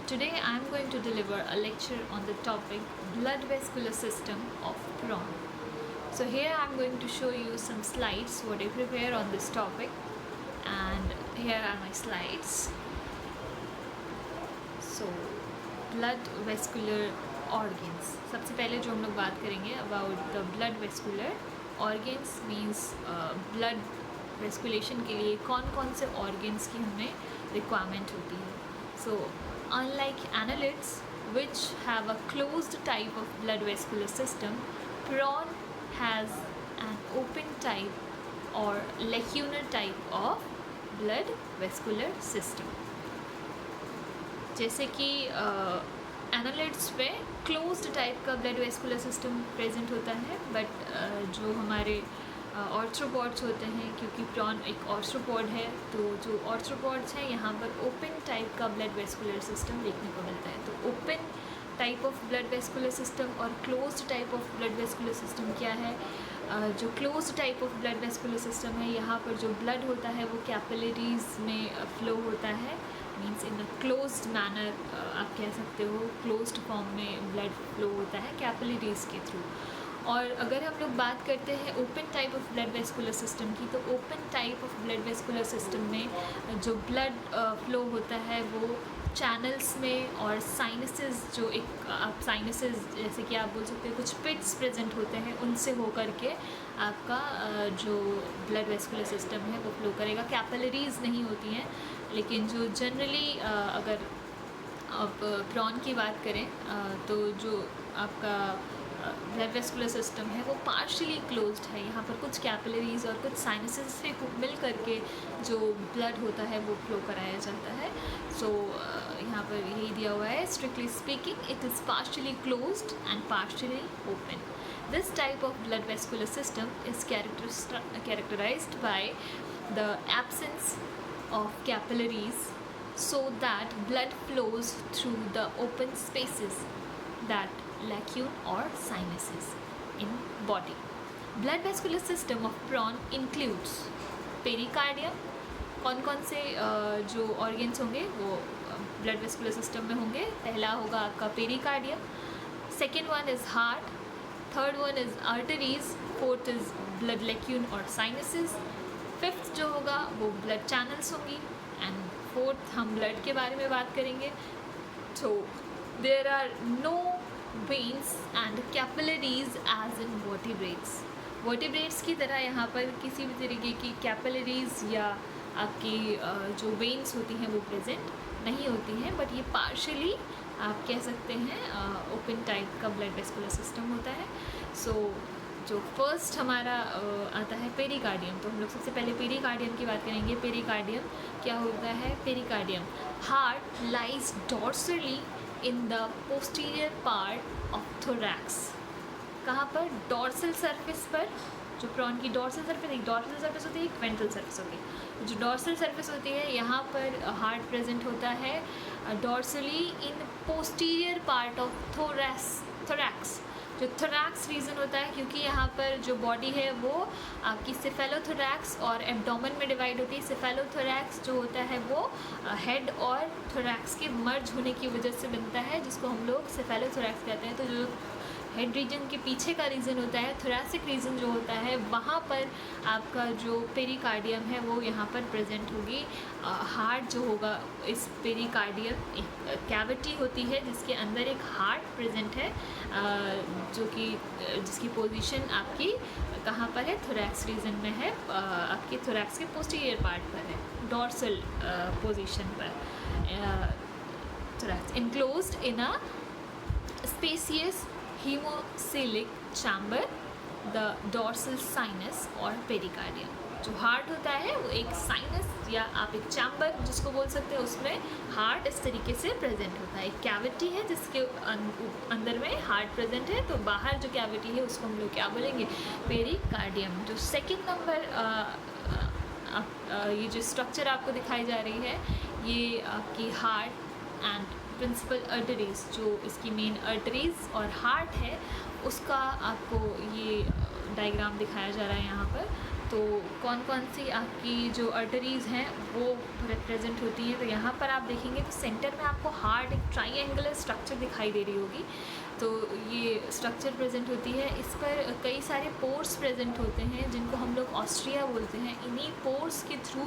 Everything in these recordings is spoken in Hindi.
Today I am going to deliver a lecture on the topic blood vascular system of prawn. So here I am going to show you some slides what I prepare on this topic, and here are my slides. So blood vascular organs. सबसे पहले जो हम लोग बात करेंगे about the blood vascular organs means blood vasculation के लिए कौन कौन से organs की हमें requirement होती है. So unlike annelids which have a closed type of blood vascular system, prawn has an open type or lacunar type of blood vascular system. जैसे कि एनालिड्स पे क्लोज्ड टाइप का ब्लड वेस्कुलर सिस्टम प्रेजेंट होता है, बट जो हमारे ऑर्थ्रोपॉड्स होते हैं, क्योंकि प्रॉन एक ऑर्थ्रोपॉड है, तो जो ऑर्थ्रोपॉड्स हैं यहाँ पर ओपन टाइप का ब्लड वेस्कुलर सिस्टम देखने को मिलता है. तो open type of blood vascular system और closed type of blood vascular system क्या है. जो closed type of blood vascular system है, यहाँ पर जो ब्लड होता है वो कैपिलरीज में फ्लो होता है, means in a closed manner आप कह सकते हो. क्लोज्ड फॉर्म में ब्लड फ्लो होता है कैपिलरीज के थ्रू. और अगर हम लोग बात करते हैं open type of blood vascular system की, तो open type of blood vascular system में जो ब्लड फ्लो होता है वो चैनल्स में और साइनसेस, जो एक आप साइनसेस जैसे कि आप बोल सकते हैं कुछ पिट्स प्रेजेंट होते हैं, उनसे हो करके आपका जो ब्लड वेस्कुलर सिस्टम है वो फ्लो करेगा. कैपिलरीज नहीं होती हैं, लेकिन जो जनरली अगर आप प्रॉन की बात करें तो जो आपका ब्लड वेस्कुलर सिस्टम है वो पार्शियली क्लोज्ड है. यहाँ पर कुछ कैपिलरीज और कुछ साइनसेस से मिल करके जो ब्लड होता है वो फ्लो कराया जाता है. सो यहाँ पर यही दिया हुआ है, strictly speaking it is partially closed end partially open. This type of blood vascular system is characterized by the absence of capillaries, so that blood flows through the open spaces, that lacune or sinuses in body. Blood vascular system of prawn includes pericardium. कौन कौन से जो ऑर्गन्स होंगे वो ब्लड वेस्कुलर सिस्टम में होंगे. पहला होगा आपका pericardium, second one is heart, third one is arteries, fourth is blood lacunae और साइनसेस, फिफ्थ जो होगा वो ब्लड चैनल्स होंगी, एंड फोर्थ हम ब्लड के बारे में बात करेंगे. तो there are no veins and capillaries as in vertebrates. Vertebrates की तरह यहाँ पर किसी भी तरीके की कैपिलरीज या आपकी जो वेन्स होती हैं वो प्रेजेंट नहीं होती हैं, बट ये पार्शियली आप कह सकते हैं ओपन टाइप का ब्लड वेस्कुलर सिस्टम होता है. सो जो फर्स्ट हमारा आता है पेरिकार्डियम, तो हम लोग सबसे पहले पेरिकार्डियम की बात करेंगे. पेरिकार्डियम क्या होता है. Pericardium heart lies dorsally in the posterior part of thorax. कहाँ पर. डॉर्सल सरफेस पर. जो प्रॉन की डॉर्सल सरफेस, एक डॉर्सल सरफेस होती है, एक वेंट्रल सरफेस होती है. जो डॉर्सल सरफेस होती है यहाँ पर हार्ट प्रेजेंट होता है dorsally in posterior part of thorax. जो थोरैक्स रीजन होता है, क्योंकि यहाँ पर जो बॉडी है वो आपकी सेफेलोथोरैक्स और एब्डोमेन में डिवाइड होती है. सेफेलोथोरैक्स जो होता है वो हेड और थोरैक्स के मर्ज होने की वजह से बनता है, जिसको हम लोग सेफेलोथोरैक्स कहते हैं. तो जो हेड रीजन के पीछे का रीजन होता है, थोरैसिक रीजन जो होता है, वहाँ पर आपका जो पेरिकार्डियम है वो यहाँ पर प्रेजेंट होगी. हार्ट जो होगा, इस पेरिकार्डियम एक कैविटी होती है जिसके अंदर एक हार्ट प्रेजेंट है, जो कि जिसकी पोजीशन आपकी कहाँ पर है. थोरैक्स रीजन में है, आपके थोरैक्स के पोस्टीरियर पार्ट पर है, डॉर्सल पोजीशन पर. Thorax enclosed in a spacious hemocoelic chamber, the dorsal sinus और pericardium. जो हार्ट होता है वो एक साइनस या आप एक चैम्बर जिसको बोल सकते हैं, उसमें हार्ट इस तरीके से प्रेजेंट होता है. एक कैविटी है जिसके अंदर में हार्ट प्रेजेंट है, तो बाहर जो कैविटी है उसको हम लोग क्या बोलेंगे. पेरिकार्डियम. जो सेकंड नंबर ये जो स्ट्रक्चर आपको दिखाई जा रही है, ये आपकी हार्ट एंड प्रिंसिपल अर्टरीज, जो इसकी मेन अर्टरीज और हार्ट है, उसका आपको ये डायग्राम दिखाया जा रहा है यहाँ पर. तो कौन कौन सी आपकी जो आर्टरीज़ हैं वो प्रेजेंट होती हैं। तो यहाँ पर आप देखेंगे तो सेंटर में आपको हार्ट एक ट्राइएंगुलर स्ट्रक्चर दिखाई दे रही होगी। तो ये स्ट्रक्चर प्रेजेंट होती है, इस पर कई सारे पोर्स प्रेजेंट होते हैं जिनको हम लोग ऑस्ट्रिया बोलते हैं। इन्हीं पोर्स के थ्रू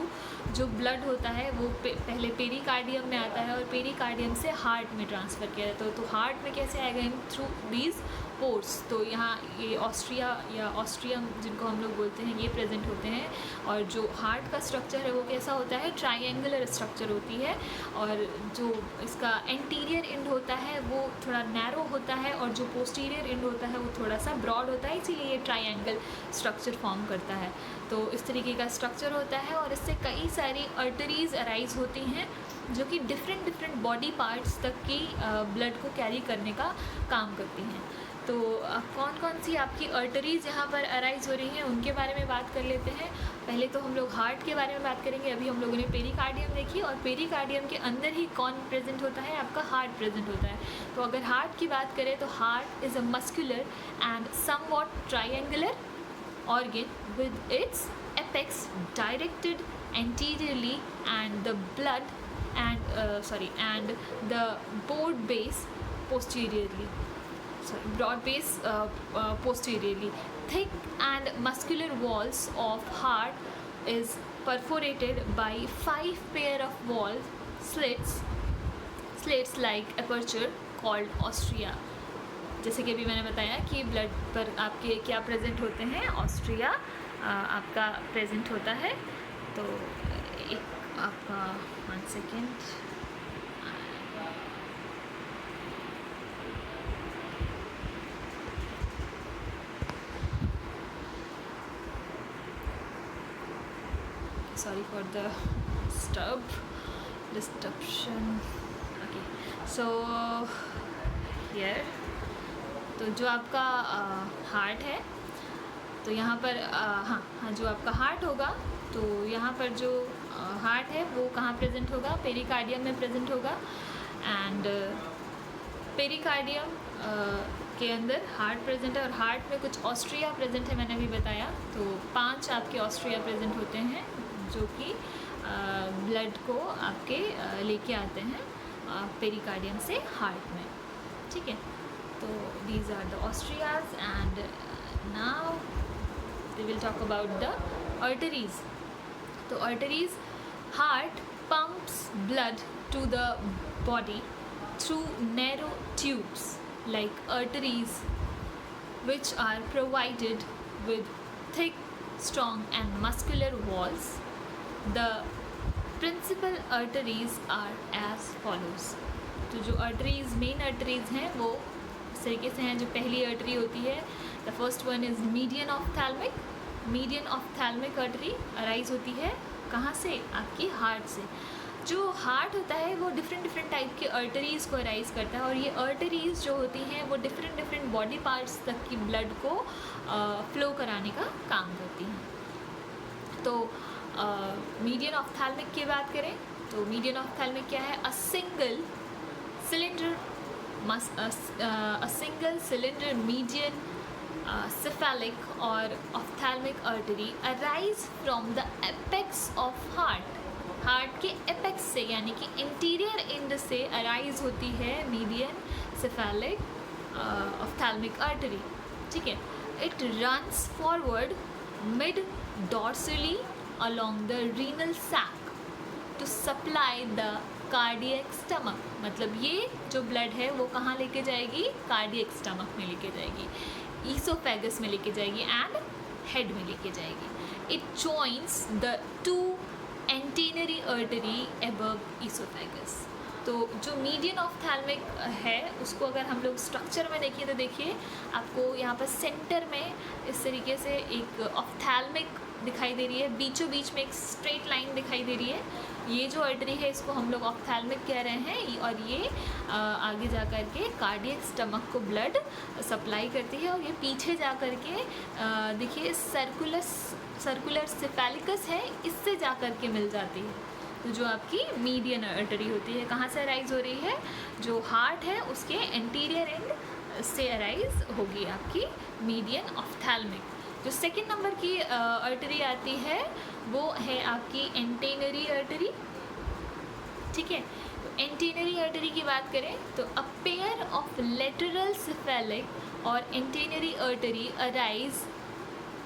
जो ब्लड होता है वो पहले पेरिकार्डियम में आता है और पेरिकार्डियम से हार्ट में ट्रांसफ़र किया जाता है। तो हार्ट में कैसे आएगा, इन थ्रू दीज पोर्स। तो यहाँ ये ऑस्ट्रिया या ऑस्ट्रियम जिनको हम लोग बोलते हैं ये प्रेजेंट होते हैं। और जो हार्ट का स्ट्रक्चर है वो कैसा होता है, ट्राइएंगुलर स्ट्रक्चर होती है। और जो इसका एंटीरियर एंड होता है वो थोड़ा नैरो होता है और जो पोस्टीरियर एंड होता है वो थोड़ा सा ब्रॉड होता है, इसीलिए ये ट्राइएंगल स्ट्रक्चर फॉर्म करता है। तो इस तरीके का स्ट्रक्चर होता है और इससे कई सारी आर्टरीज़ अराइज होती हैं जो कि डिफरेंट बॉडी पार्ट्स तक की ब्लड को कैरी करने का काम करती हैं। तो कौन कौन सी आपकी आर्टरीज़ यहाँ पर अराइज हो रही हैं उनके बारे में बात कर लेते हैं। पहले तो हम लोग हार्ट के बारे में बात करेंगे। अभी हम लोगों ने पेरिकार्डियम देखी और पेरिकार्डियम के अंदर ही कौन प्रेजेंट होता है, आपका हार्ट प्रेजेंट होता है। तो अगर हार्ट की बात करें तो heart is a muscular and somewhat triangular organ with its apex directed anteriorly and the blood and the broad base posteriorly. Broad base posteriorly. Thick and muscular walls of heart is perforated by 5 pair of wall slits like aperture called ostria. जैसे कि अभी मैंने बताया कि ब्लड पर आपके क्या प्रेजेंट होते हैं, ऑस्ट्रिया आपका प्रेजेंट होता है। तो एक आपका 1 second, sorry for the disturbance. Okay, so here तो जो आपका हार्ट है तो यहाँ पर हाँ जो आपका हार्ट होगा तो यहाँ पर जो हार्ट है वो कहाँ प्रेजेंट होगा, पेरिकार्डियम में प्रेजेंट होगा। एंड पेरिकार्डियम के अंदर हार्ट प्रेजेंट है और हार्ट में कुछ ऑस्ट्रिया प्रेजेंट है, मैंने अभी बताया। तो 5 आपके ऑस्ट्रिया प्रेजेंट होते हैं जो कि ब्लड को आपके लेके आते हैं पेरिकार्डियम से हार्ट में, ठीक है। So these are the ostrias and now we will talk about the arteries. So arteries, heart pumps blood to the body through narrow tubes like arteries which are provided with thick, strong and muscular walls. The principal arteries are as follows. तो जो arteries, main arteries हैं वो इस तरीके से हैं। जो पहली आर्टरी होती है, the first one is median ophthalmic. Median ophthalmic artery arise होती है कहाँ से, आपकी हार्ट से। जो हार्ट होता है वो डिफरेंट टाइप के आर्टरीज़ को अराइज करता है और ये आर्टरीज़ जो होती हैं वो डिफरेंट बॉडी पार्ट्स तक की ब्लड को फ्लो कराने का काम करती हैं। तो मीडियन ऑफ्थैल्मिक की बात करें तो मीडियन ऑफ्थैल्मिक क्या है, a single cylinder median cephalic or ophthalmic artery arise from the apex of heart. Heart के एपेक्स से यानी कि इंटीरियर एंड से अराइज होती है मीडियन सेफेलिक ऑफ्थैल्मिक आर्टरी, ठीक है। It runs forward mid dorsally along the renal sac to supply the cardiac stomach. मतलब ये जो ब्लड है वो कहाँ लेके जाएगी, कार्डियक स्टमक में लेके जाएगी, ईसोफेगस में लेके जाएगी एंड हेड में लेके जाएगी। It joins the 2 antennary artery above oesophagus. तो जो मीडियन ऑफ्थैल्मिक है उसको अगर हम लोग स्ट्रक्चर में देखिए तो देखिए आपको यहाँ पर सेंटर में इस तरीके से एक ऑफ्थैल्मिक दिखाई दे रही है, बीचों बीच में एक स्ट्रेट लाइन दिखाई दे रही है। ये जो आर्टरी है इसको हम लोग ऑफ्थैल्मिक कह रहे हैं और ये आगे जा कर के कार्डियक स्टमक को ब्लड सप्लाई करती है और ये पीछे जा कर के देखिए सर्कुलर सेफेलिकस है, इससे जा कर के मिल जाती है। तो जो आपकी मीडियन आर्टरी होती है कहाँ से अराइज हो रही है, जो हार्ट है उसके एंटीरियर एंड से अराइज होगी आपकी मीडियन ऑफ्थैल्मिक। जो सेकंड नंबर की आर्टरी आती है वो है आपकी एंटेनरी आर्टरी, ठीक है। तो एंटेनरी आर्टरी की बात करें तो a pair of lateral cephalic और antennary artery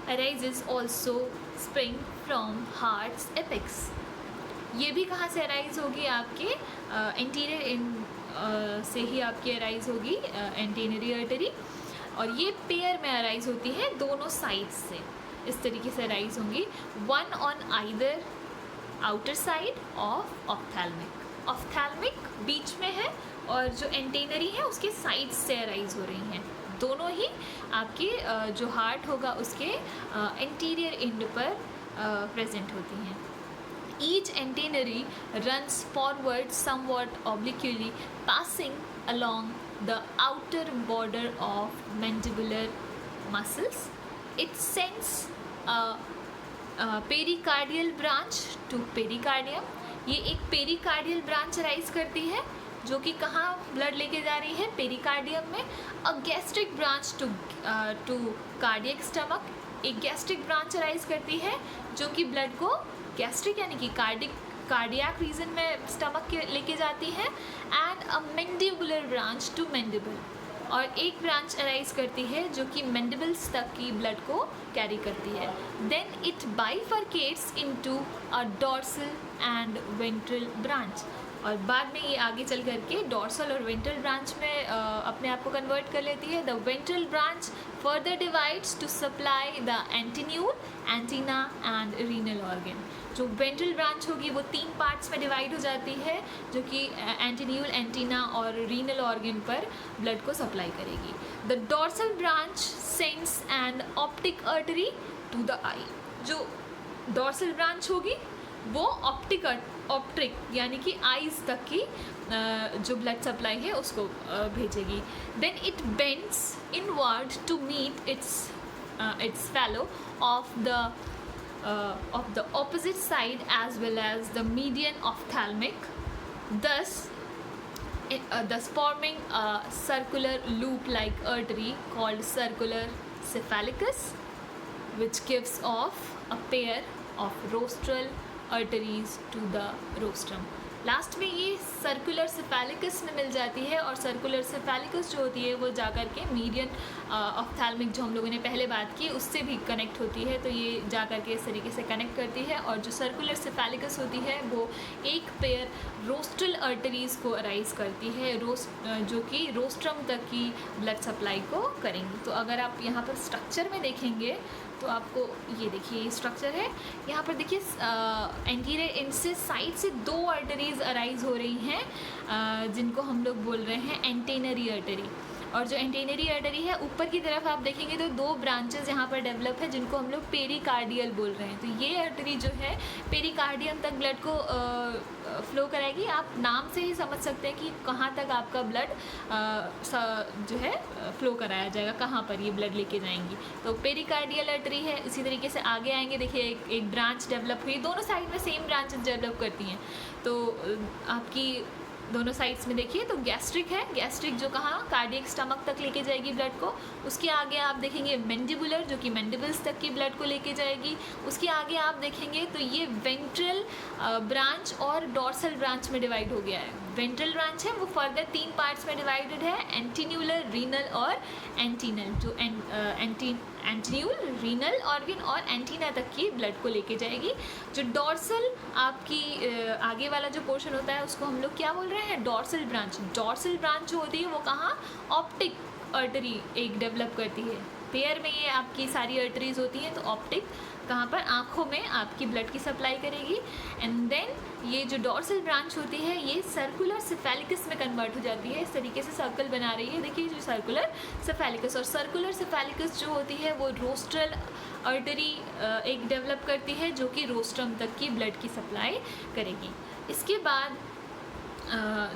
arises also spring from heart's apex। ये भी कहाँ से अराइज होगी, आपके एंटीरियर से ही आपकी अराइज होगी एंटेनरी आर्टरी, और ये पेयर में अराइज होती है दोनों साइड्स से, इस तरीके से अराइज होंगी, one on either outer side of ophthalmic. Ophthalmic बीच में है और जो एंटेनरी है उसके साइड्स से अराइज हो रही हैं, दोनों ही आपके जो हार्ट होगा उसके एंटीरियर एंड पर प्रेजेंट होती हैं। Each antennary runs forward somewhat obliquely passing along the outer border of mandibular muscles। It sends a pericardial branch to pericardium। ये एक पेरिकार्डियल ब्रांच राइज करती है जो कि कहाँ ब्लड लेके जा रही है, पेरिकार्डियम में। A gastric branch to cardiac stomach, एक गैस्ट्रिक ब्रांच राइज करती है जो कि ब्लड को गैस्ट्रिक यानी कि कार्डियक रीजन में स्टमक के लेके जाती है। And a mandibular branch to mandible, और एक ब्रांच अराइज करती है जो कि मैंडिबल्स तक की ब्लड को कैरी करती है। Then it bifurcates into a dorsal and ventral branch, और बाद में ये आगे चल करके डॉर्सल और वेंट्रल ब्रांच में अपने आप को कन्वर्ट कर लेती है। The ventral branch further divides to supply the antennule, antenna and renal organ. जो वेंट्रल ब्रांच होगी वो 3 पार्ट्स में डिवाइड हो जाती है जो कि एंटीन्यूल, एंटीना और रीनल ऑर्गन पर ब्लड को सप्लाई करेगी। The dorsal branch sends an optic artery to the eye. जो डॉर्सल ब्रांच होगी वो ऑप्टिक यानी कि आईज तक की जो ब्लड सप्लाई है उसको भेजेगी। Then it bends inward to meet its fellow of the opposite side as well as the median ophthalmic, thus forming a circular loop-like artery called circular cephalicus, which gives off a pair of rostral arteries to the rostrum। Last में ये सर्कुलर सेफेलिकस में मिल जाती है, और सर्कुलर सेफेलिकस जो होती है वो जाकर के मीडियन ऑप्थैल्मिक जो हम लोगों ने पहले बात की उससे भी कनेक्ट होती है, तो ये जाकर के इस तरीके से कनेक्ट करती है। और जो सर्कुलर सेफेलिकस होती है वो एक पेयर रोस्ट्रल आर्टरीज़ को अराइज करती है, जो कि रोस्ट्रम तक की ब्लड सप्लाई को करेंगी। तो अगर आप यहाँ पर स्ट्रक्चर में देखेंगे तो आपको ये देखिए स्ट्रक्चर है, यहाँ पर देखिए एंटीरियर एंड से साइड से 2 आर्टरीज अराइज हो रही हैं जिनको हम लोग बोल रहे हैं एंटेनरी आर्टरी। और जो एंटेनरी आर्टरी है ऊपर की तरफ आप देखेंगे तो 2 ब्रांचेस यहाँ पर डेवलप है जिनको हम लोग पेरिकार्डियल बोल रहे हैं। तो ये आर्टरी जो है पेरिकार्डियम तक ब्लड को फ्लो कराएगी। आप नाम से ही समझ सकते हैं कि कहाँ तक आपका ब्लड जो है फ्लो कराया जाएगा, कहाँ पर ये ब्लड लेके जाएंगी। तो पेरिकार्डियल आर्टरी है। इसी तरीके से आगे आएंगे, देखिए एक ब्रांच डेवलप हुई, दोनों साइड में सेम ब्रांचेस डेवलप करती हैं। तो आपकी दोनों साइड्स में देखिए तो गैस्ट्रिक है, गैस्ट्रिक जो कहाँ कार्डियक स्टमक तक लेके जाएगी ब्लड को। उसके आगे आप देखेंगे मैंडिबुलर जो कि मैंडिबल्स तक की ब्लड को लेके जाएगी। उसके आगे आप देखेंगे तो ये वेंट्रल ब्रांच और डॉर्सल ब्रांच में डिवाइड हो गया है। वेंट्रल ब्रांच है वो फर्दर 3 पार्ट्स में डिवाइडेड है, एंटीन्यूलर, रीनल और एंटीनल। जो एंटीन्यूल, रीनल ऑर्गन और एंटीना तक की ब्लड को लेके जाएगी। जो डॉर्सल आपकी आगे वाला जो पोर्शन होता है उसको हम लोग क्या बोल रहे हैं, डॉर्सल ब्रांच। डॉर्सल ब्रांच जो होती है वो कहाँ, ऑप्टिक आर्टरी एक डेवलप करती है। पेयर में ये आपकी सारी आर्टरीज होती हैं, तो ऑप्टिक कहाँ पर, आँखों में आपकी ब्लड की सप्लाई करेगी। एंड देन ये जो डॉर्सल ब्रांच होती है ये सर्कुलर सेफेलिकस में कन्वर्ट हो जाती है। इस तरीके से सर्कल बना रही है, देखिए जो सर्कुलर सेफेलिकस। और सर्कुलर सेफेलिकस जो होती है वो रोस्ट्रल आर्टरी एक डेवलप करती है जो कि रोस्ट्रम तक की ब्लड की सप्लाई करेगी। इसके बाद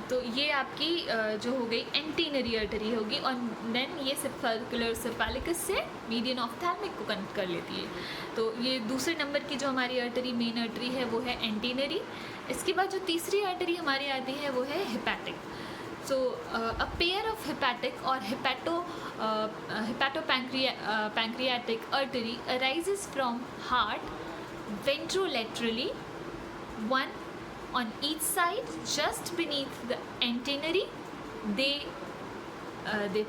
तो ये आपकी जो हो गई एंटीनरी आर्टरी होगी, और देन ये सर्कुलर सेफेलिकस से मीडियन ऑप्थैल्मिक को कनेक्ट कर लेती है। तो ये दूसरे नंबर की जो हमारी आर्टरी, मेन आर्टरी है वो है एंटीनरी। इसके बाद जो तीसरी आर्टरी हमारी आती है वो है hepatic. So a pair of hepatic or hepatopancreatic artery arises from heart ventrolaterally, one on each side just beneath the antennary. They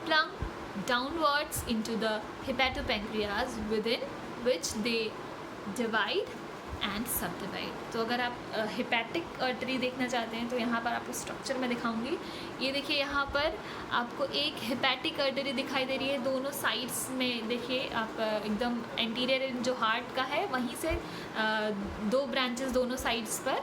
plunge downwards into the hepatopancreas, within which they divide and subdivide. तो अगर आप हेपेटिक आर्टरी देखना चाहते हैं तो यहाँ पर आपको स्ट्रक्चर में दिखाऊंगी. ये देखिए यहाँ पर आपको एक हेपेटिक आर्टरी दिखाई दे रही है दोनों साइड्स में. देखिए आप एकदम एंटीरियर जो हार्ट का है वहीं से दो ब्रांचेस दोनों साइड्स पर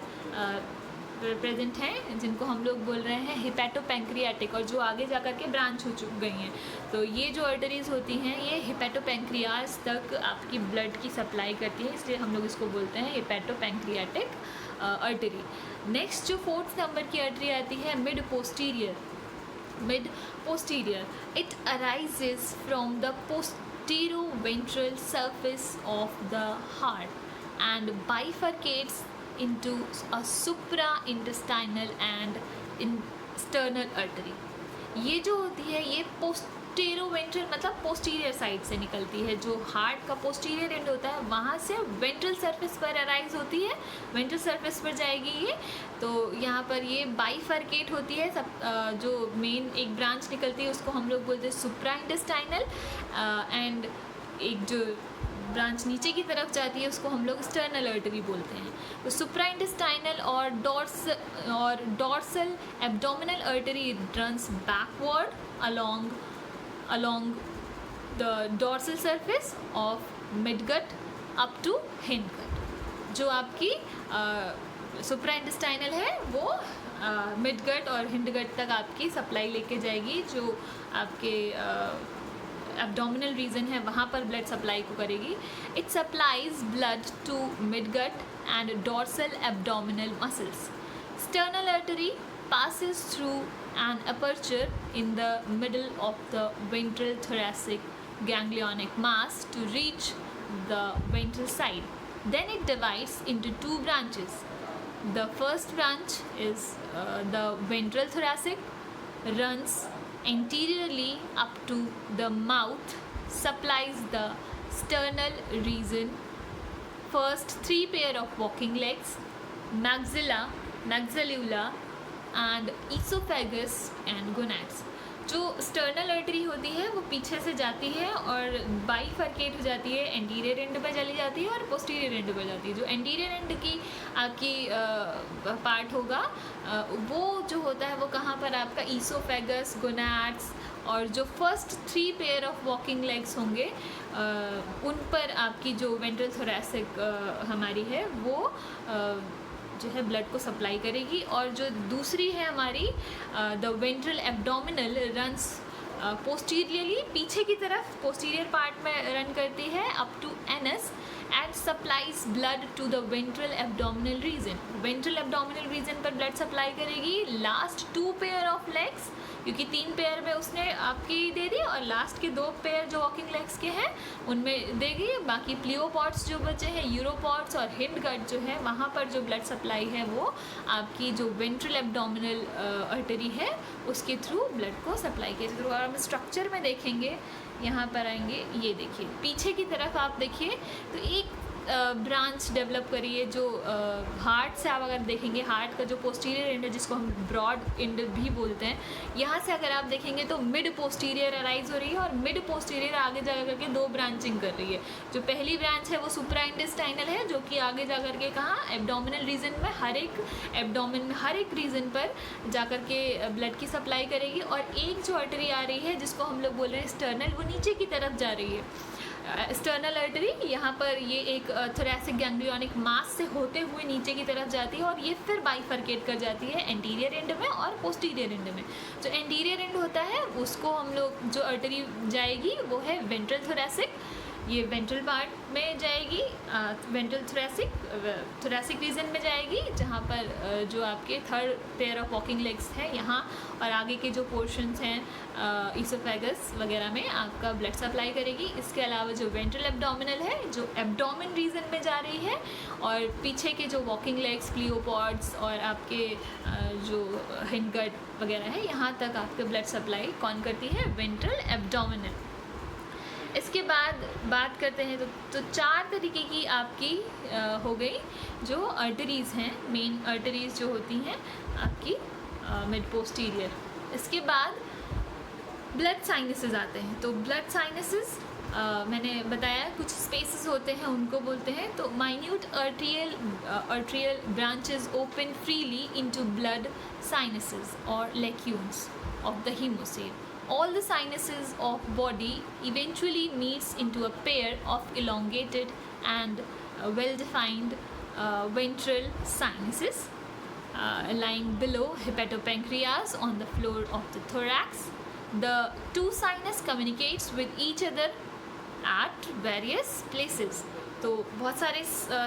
प्रेजेंट हैं, जिनको हम लोग बोल रहे हैं हेपेटोपैंक्रियाटिक, और जो आगे जा कर के ब्रांच हो गई हैं. तो ये जो आर्टरीज होती हैं ये हेपेटोपैंक्रियाज तक आपकी ब्लड की सप्लाई करती है, इसलिए हम लोग इसको बोलते हैं हेपेटोपैंक्रियाटिक आर्टरी. नेक्स्ट जो 4th नंबर की आर्टरी आती है mid posterior. It arises from the posteroventral surface of the heart and bifurcates into a supraintestinal and external artery. ये जो होती है ये पोस्टेरोवेंट्रल मतलब पोस्टीरियर साइड से निकलती है. जो हार्ट का पोस्टीरियर एंड होता है वहाँ से वेंट्रल सरफेस पर अराइज होती है, वेंट्रल सरफेस पर जाएगी ये. तो यहाँ पर ये बाइफर्केट होती है. सब जो मेन एक ब्रांच निकलती है उसको हम लोग बोलते हैं सुप्राइंटेस्टाइनल, एंड एक जो ब्रांच नीचे की तरफ जाती है उसको हम लोग एक्सटर्नल आर्टरी बोलते हैं. तो सुप्राइंटेस्टाइनल और dorsal abdominal artery runs backward along the dorsal surface of midgut up to hindgut. जो आपकी सुप्राइंटेस्टाइनल है वो मिडगट और हिंडगट तक आपकी सप्लाई लेके जाएगी. जो आपके एब्डोमिनल रीजन है वहाँ पर ब्लड सप्लाई को करेगी. It supplies blood to midgut and dorsal abdominal muscles. Sternal artery passes through an aperture in the middle of the ventral thoracic ganglionic mass to reach the ventral side. Then it divides into two branches. The first branch is the ventral thoracic, runs anteriorly up to the mouth, supplies the sternal region. First 3 pair of walking legs, maxillula and esophagus and gonads. जो स्टर्नल आर्टरी होती है वो पीछे से जाती है और बाइफर्केट हो जाती है, एंटीरियर एंड पे चली जाती है और पोस्टीरियर एंड पे जाती है. जो एंटीरियर एंड की आपकी पार्ट होगा वो जो होता है वो कहाँ पर आपका ईसोफेगस, गोनाड्स, और जो first 3 pair of walking legs होंगे उन पर आपकी जो वेंट्रल थोरैसिक हमारी है वो जो है ब्लड को सप्लाई करेगी. और जो दूसरी है हमारी the ventral abdominal runs posteriorly, पीछे की तरफ पोस्टीरियर पार्ट में रन करती है up to anus and supplies blood to the ventral abdominal region. Ventral abdominal region पर ब्लड सप्लाई करेगी. लास्ट 2 पेयर ऑफ लेग्स, क्योंकि 3 पेयर में उसने आपकी दे दी और लास्ट के 2 पेयर जो वॉकिंग लेग्स के हैं उनमें देगी. बाकी प्लियोपॉड्स जो बचे हैं, यूरोपॉड्स और हिंडगट जो है वहाँ पर जो ब्लड सप्लाई है वो आपकी जो वेंट्रल एब्डोमिनल आर्टरी है उसके थ्रू ब्लड को सप्लाई के थ्रू. और हम स्ट्रक्चर में देखेंगे, यहाँ पर आएंगे, ये देखिए पीछे की तरफ आप देखिए तो एक ब्रांच डेवलप करी है जो हार्ट से आप अगर देखेंगे, हार्ट का जो पोस्टीरियर एंड है जिसको हम ब्रॉड एंड भी बोलते हैं, यहाँ से अगर आप देखेंगे तो मिड पोस्टीरियर अराइज हो रही है और मिड पोस्टीरियर आगे जा करके 2 ब्रांचिंग कर रही है. जो पहली ब्रांच है वो सुप्राइंटेस्टाइनल है जो कि आगे जा करके कहाँ एब्डोमिनल रीजन में हर एक रीजन पर जा करके ब्लड की सप्लाई करेगी. और एक जो आर्टरी आ रही है जिसको हम लोग बोल रहे हैं स्टर्नल, वो नीचे की तरफ जा रही है. एक्सटर्नल आर्टरी यहाँ पर ये एक थोरैसिक गैंग्लियोनिक मास से होते हुए नीचे की तरफ जाती है और ये फिर बाइफर्केट कर जाती है एंटीरियर एंड में और पोस्टीरियर एंड में. जो एंटीरियर एंड होता है उसको हम लोग जो आर्टरी जाएगी वो है वेंट्रल थोरैसिक, ये वेंट्रल पार्ट में जाएगी, वेंट्रल थोरेसिक रीजन में जाएगी, जहाँ पर जो आपके third pair of walking legs है यहाँ, और आगे के जो पोर्शंस हैं ईसोफेगस वगैरह में आपका ब्लड सप्लाई करेगी। इसके अलावा जो वेंट्रल एब्डोमिनल है, जो एब्डोमिन रीजन में जा रही है, और पीछे के जो वॉकिंग लेग्स, क्लियोपॉड्स और आपके जो हिंडगट वगैरह है, यहाँ तक आपके ब्लड सप्लाई कौन करती है? Ventral abdominal. इसके बाद बात करते हैं तो 4 तरीके की आपकी हो गई जो आर्टरीज़ हैं, मेन आर्टरीज़ जो होती हैं आपकी मिड पोस्टीरियर। इसके बाद ब्लड साइनसेस आते हैं। तो ब्लड साइनसेस मैंने बताया कुछ स्पेसेस होते हैं, उनको बोलते हैं। तो minute arterial branches open freely into blood sinuses और लेक्यून्स of the hemocoel. All the sinuses of body eventually meets into a pair of elongated and well-defined ventral sinuses lying below hepatopancreas on the floor of the thorax. The two sinus communicates with each other at various places. तो बहुत सारे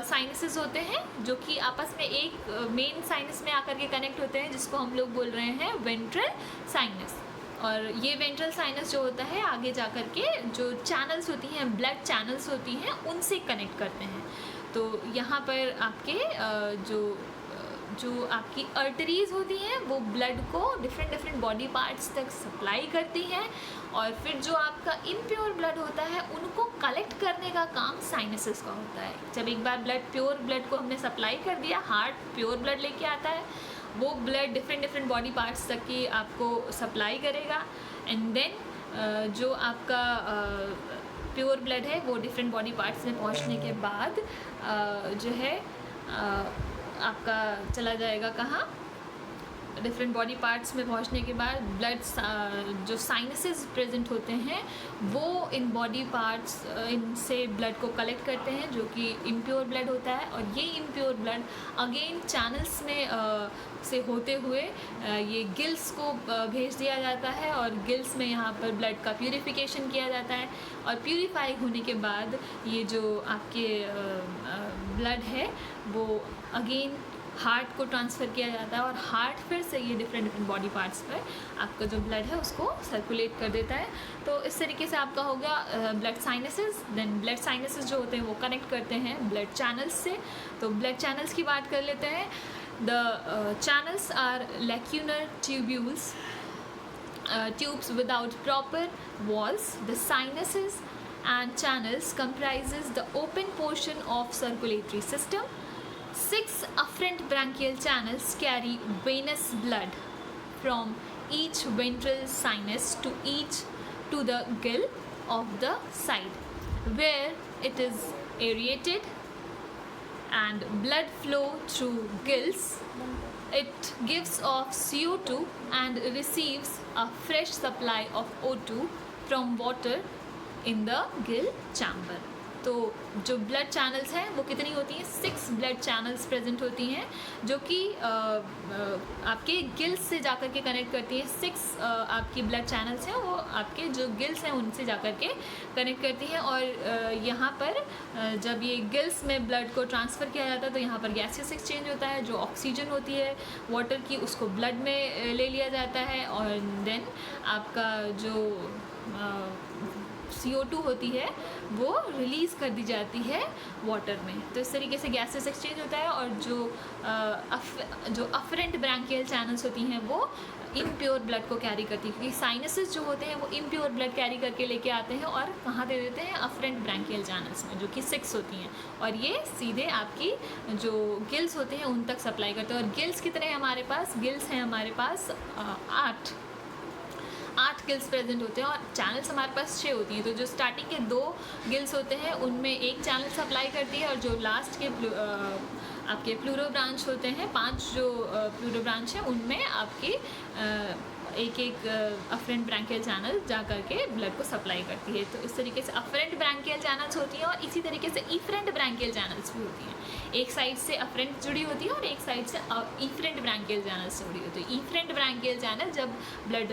साइनसेस होते हैं जो कि आपस में एक मेन साइनस में आकर के कनेक्ट होते हैं, जिसको हम लोग बोल रहे हैं वेंट्रल साइनस। और ये वेंट्रल साइनस जो होता है आगे जा कर के जो चैनल्स होती हैं, ब्लड चैनल्स होती हैं, उनसे कनेक्ट करते हैं। तो यहाँ पर आपके जो आपकी आर्टरीज़ होती हैं वो ब्लड को डिफरेंट बॉडी पार्ट्स तक सप्लाई करती हैं, और फिर जो आपका इम्प्योर ब्लड होता है उनको कलेक्ट करने का काम साइनसेस का होता है। जब एक बार प्योर ब्लड को हमने सप्लाई कर दिया, हार्ट प्योर ब्लड लेके आता है, वो ब्लड डिफरेंट बॉडी पार्ट्स तक की आपको सप्लाई करेगा। एंड देन जो आपका प्योर ब्लड है वो डिफरेंट बॉडी पार्ट्स में पहुंचने के बाद जो है आपका चला जाएगा कहाँ? डिफरेंट बॉडी पार्ट्स में पहुंचने के बाद ब्लड जो साइनसेस प्रेजेंट होते हैं वो इन बॉडी पार्ट्स इनसे ब्लड को कलेक्ट करते हैं, जो कि इम्प्योर ब्लड होता है। और ये इम्प्योर ब्लड अगेन चैनल्स में से होते हुए ये गिल्स को भेज दिया जाता है, और गिल्स में यहाँ पर ब्लड का प्यूरिफिकेशन किया जाता है। और प्यूरिफाई होने के बाद ये जो आपके ब्लड है वो अगेन हार्ट को ट्रांसफ़र किया जाता है, और हार्ट फिर से ये डिफरेंट बॉडी पार्ट्स पर आपका जो ब्लड है उसको सर्कुलेट कर देता है। तो इस तरीके से आपका हो गया blood sinuses. Then blood sinuses जो होते हैं वो कनेक्ट करते हैं ब्लड चैनल्स से। तो ब्लड चैनल्स की बात कर लेते हैं। The channels are lacunar tubules, tubes without proper walls. The sinuses and channels comprises the open portion of circulatory system. 6 afferent branchial channels carry venous blood from each ventral sinus to the gill of the side, where it is aerated and blood flow through gills. It gives off CO2 and receives a fresh supply of O2 from water in the gill chamber. तो जो ब्लड चैनल्स हैं वो कितनी होती हैं? 6 ब्लड चैनल्स प्रेजेंट होती हैं, जो कि आपके गिल्स से जाकर के कनेक्ट करती हैं। 6 आपकी ब्लड चैनल्स हैं वो आपके जो गिल्स हैं उनसे जाकर के कनेक्ट करती हैं। और यहाँ पर जब ये गिल्स में ब्लड को ट्रांसफ़र किया जाता है तो यहाँ पर गैसेस एक्सचेंज होता है। जो ऑक्सीजन होती है वाटर की उसको ब्लड में ले लिया जाता है, और देन आपका जो CO2 होती है वो रिलीज़ कर दी जाती है वाटर में। तो इस तरीके से गैसेस एक्सचेंज होता है। और जो अफरेंट ब्रैंकियल चैनल्स होती हैं वो इम्प्योर ब्लड को कैरी करती है, क्योंकि साइनसेस जो होते हैं वो इम्प्योर ब्लड कैरी करके लेके आते हैं और कहाँ दे देते हैं? अफरेंट ब्रैंकियल चैनल्स में, जो कि 6 होती हैं। और ये सीधे आपकी जो गिल्स होते हैं उन तक सप्लाई करते हैं। और गिल्स कितने हैं हमारे पास? गिल्स हैं हमारे पास 8 गिल्स प्रेजेंट होते हैं, और चैनल्स हमारे पास 6 होती हैं। तो जो स्टार्टिंग के 2 गिल्स होते हैं उनमें एक चैनल सप्लाई करती है, और जो लास्ट के आपके प्लूरो ब्रांच होते हैं, 5 जो प्लूरो ब्रांच हैं उनमें आपकी एक एक अफरेंट ब्रैंकियल चैनल जा करके ब्लड को सप्लाई करती है। तो इस तरीके से अफरेंट ब्रैंकियल चैनल्स होती हैं और इसी तरीके से इफरेंट ब्रैंकियल चैनल्स भी होती हैं। एक साइड से अफरेंट जुड़ी होती है और एक साइड से इफरेंट ब्रैंकियल चैनल से जुड़ी होती है। इफरेंट ब्रैंकियल चैनल जब ब्लड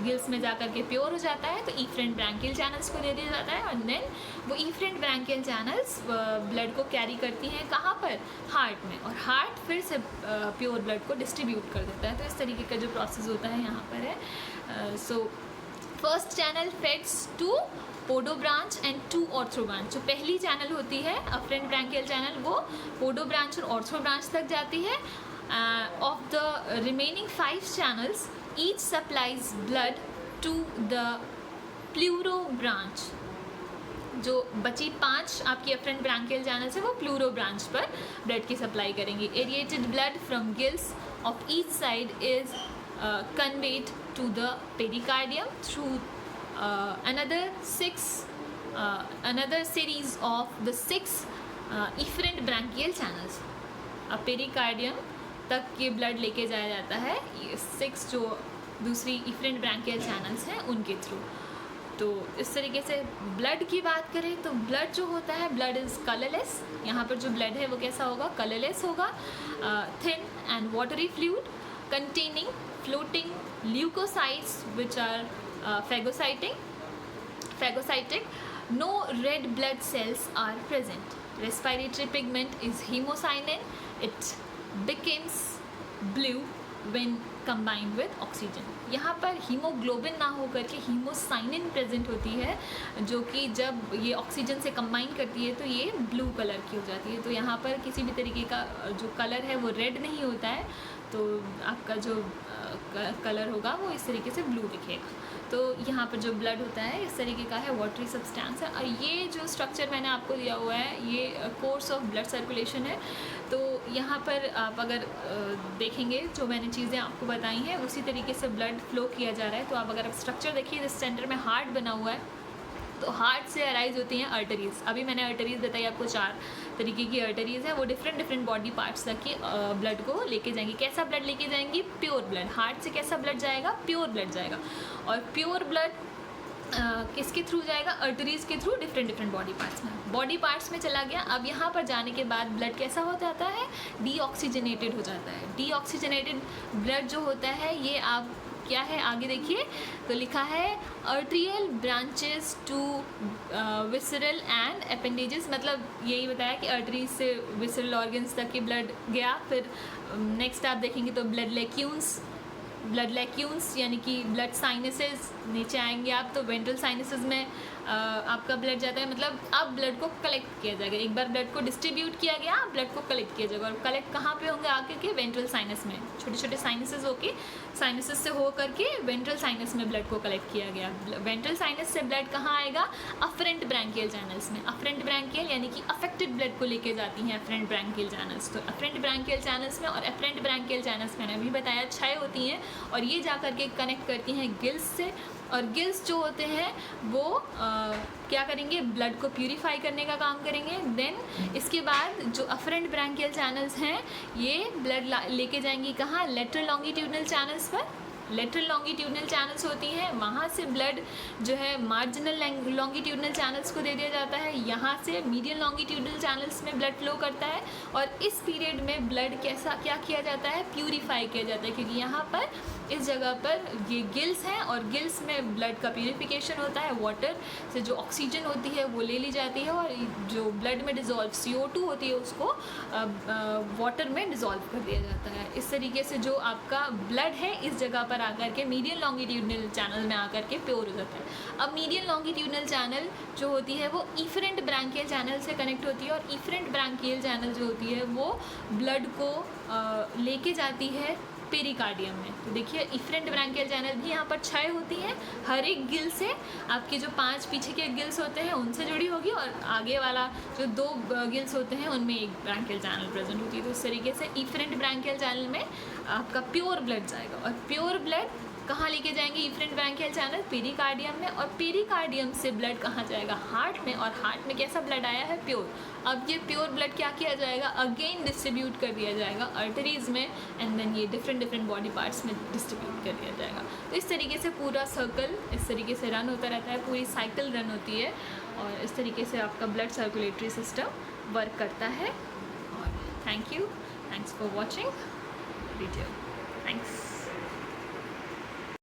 गिल्स में जा करके प्योर हो जाता है तो इफरेंट ब्रैंकियल चैनल्स को दे दिया जाता है और देन वो इफरेंट ब्रैंकियल चैनल्स ब्लड को कैरी करती हैं कहाँ पर, हार्ट में, और हार्ट फिर से प्योर ब्लड को डिस्ट्रीब्यूट कर देता है। तो इस तरीके का जो प्रोसेस होता है यहाँ पर है। So first channel feeds to podobranch and to arthrobranch. जो पहली चैनल होती है अफरेंट ब्रैंकियल चैनल वो पोडो ब्रांच और ऑर्थो ब्रांच तक जाती है। Of the remaining 5 channels each supplies blood to the pleurobranch. जो बची 5 आपकी अफरेंट ब्रैंकियल चैनल्स है वो प्लूरो ब्रांच पर ब्लड की सप्लाई करेंगी। Aerated blood from gills of each side is conveyed to the pericardium through another series of the 6 efferent branchial channels। अब पेरिकार्डियम तक ये ब्लड लेके जाया जाता है ये 6 जो दूसरी इफरेंट ब्रैंकियल चैनल्स हैं उनके थ्रू। तो इस तरीके से ब्लड की बात करें तो ब्लड जो होता है ब्लड इज़ कलरलेस। यहाँ पर जो ब्लड है वो कैसा होगा, कलरलेस होगा, thin and watery fluid containing floating leukocytes which are phagocytic. No red blood cells are present. Respiratory pigment is hemocyanin. It becomes blue when combined with oxygen। यहाँ पर हीमोग्लोबिन ना होकर के हीमोसाइनिन प्रेजेंट होती है जो कि जब ये ऑक्सीजन से कंबाइन करती है तो ये ब्लू कलर की हो जाती है। तो यहाँ पर किसी भी तरीके का जो कलर है वो रेड नहीं होता है, तो आपका जो कलर होगा वो इस तरीके से ब्लू दिखेगा। तो यहाँ पर जो ब्लड होता है इस तरीके का है, वाटरी सब्सटेंस है। और ये जो स्ट्रक्चर मैंने आपको दिया हुआ है ये कोर्स ऑफ ब्लड सर्कुलेशन है। तो यहाँ पर आप अगर देखेंगे जो मैंने चीज़ें आपको बताई हैं उसी तरीके से ब्लड फ्लो किया जा रहा है। तो आप अगर स्ट्रक्चर देखिए इस सेंटर में हार्ट बना हुआ है तो हार्ट से अराइज होती हैं आर्टरीज़। अभी मैंने आर्टरीज़ बताई आपको 4 तरीके की आर्टरीज़ है, वो डिफरेंट बॉडी पार्ट्स तक के ब्लड को लेके जाएंगी। कैसा ब्लड लेके जाएंगी, प्योर ब्लड। हार्ट से कैसा ब्लड जाएगा, प्योर ब्लड जाएगा। और प्योर ब्लड किसके थ्रू जाएगा, आर्टरीज़ के थ्रू डिफरेंट बॉडी पार्ट्स में। बॉडी पार्ट्स में चला गया। अब यहाँ पर जाने के बाद ब्लड कैसा हो जाता है, डीऑक्सीजनेटेड हो जाता है। डीऑक्सीजनेटेड ब्लड जो होता है ये आप क्या है आगे देखिए तो लिखा है arterial branches to visceral and appendages. मतलब यही बताया कि आर्टरीज से विसरल ऑर्गन्स तक की ब्लड गया। फिर नेक्स्ट आप देखेंगे तो ब्लड लेक्यून्स यानी कि ब्लड साइनसेस नीचे आएंगे आप तो वेंट्रल साइनसेस में आपका ब्लड जाता है। मतलब अब ब्लड को कलेक्ट किया जाएगा। एक बार ब्लड को डिस्ट्रीब्यूट किया गया ब्लड को कलेक्ट किया जाएगा। और कलेक्ट कहाँ पे होंगे, आके के वेंट्रल साइनस में, छोटे छोटे साइनसेस होके साइनसेस से हो करके वेंट्रल साइनस में ब्लड को कलेक्ट किया गया। वेंट्रल साइनस से ब्लड कहाँ आएगा, अफरेंट ब्रैंकियल चैनल्स में। अफरेंट ब्रैंकियल यानी कि अफेक्टेड ब्लड को लेके जाती हैं अफरेंट ब्रैंकियल चैनल्स। तो अफरेंट ब्रैंकियल चैनल्स में और अफरेंट ब्रैंकियल चैनल्स मैंने अभी बताया 6 होती हैं और ये जा करके कनेक्ट करती हैं गिल्स से। और गिल्स जो होते हैं वो क्या करेंगे, ब्लड को प्यूरिफाई करने का काम करेंगे। देन इसके बाद जो अफरेंट ब्रैंकियल चैनल्स हैं ये ब्लड लेके जाएंगी कहाँ, लेटरल लॉन्गिट्यूडनल चैनल्स पर। लेटरल लॉन्गिट्यूडनल चैनल्स होती हैं, वहाँ से ब्लड जो है मार्जिनल लॉन्गिट्यूडनल चैनल्स को दे दिया जाता है। यहाँ से मीडियन लॉन्गिट्यूडनल चैनल्स में ब्लड फ्लो करता है। और इस पीरियड में ब्लड क्या किया जाता है, प्यूरिफाई किया जाता है। क्योंकि यहाँ पर इस जगह पर ये गिल्स हैं और गिल्स में ब्लड का प्यूरिफिकेशन होता है। वाटर से जो ऑक्सीजन होती है वो ले ली जाती है और जो ब्लड में डिज़ोल्व CO2 होती है उसको वाटर में डिज़ोल्व कर दिया जाता है। इस तरीके से जो आपका ब्लड है इस जगह पर आकर के मीडियन लॉन्गिट्यूडनल चैनल में आकर के प्योर हो जाता है। अब मीडियन लॉन्गिट्यूडनल चैनल जो होती है वो इफरेंट ब्रैंकियल चैनल से कनेक्ट होती है और इफरेंट ब्रैंकियल चैनल जो होती है वो ब्लड को लेके जाती है पेरिकार्डियम में। तो देखिए इफरेंट ब्रैंकियल चैनल भी यहाँ पर 6 होती हैं। हर एक गिल से आपके जो 5 पीछे के गिल्स होते हैं उनसे जुड़ी होगी और आगे वाला जो 2 गिल्स होते हैं उनमें एक ब्रैंकियल चैनल प्रेजेंट होती है। तो इस तरीके से इफरेंट ब्रैंकियल चैनल में आपका प्योर ब्लड जाएगा और प्योर ब्लड कहाँ लेके जाएंगे इफरेंट ब्रैंकियल चैनल? पेरिकार्डियम में, और पेरिकार्डियम से ब्लड कहाँ जाएगा? हार्ट में, और हार्ट में कैसा ब्लड आया है? प्योर। अब ये प्योर ब्लड क्या किया जाएगा? अगेन डिस्ट्रीब्यूट कर दिया जाएगा आर्टरीज़ में, एंड देन ये डिफरेंट बॉडी पार्ट्स में डिस्ट्रीब्यूट कर दिया जाएगा। तो इस तरीके से पूरा सर्कल इस तरीके से रन होता रहता है, पूरी साइकिल रन होती है, और इस तरीके से आपका ब्लड सर्कुलेटरी सिस्टम वर्क करता है। और thanks for watching video. Thanks.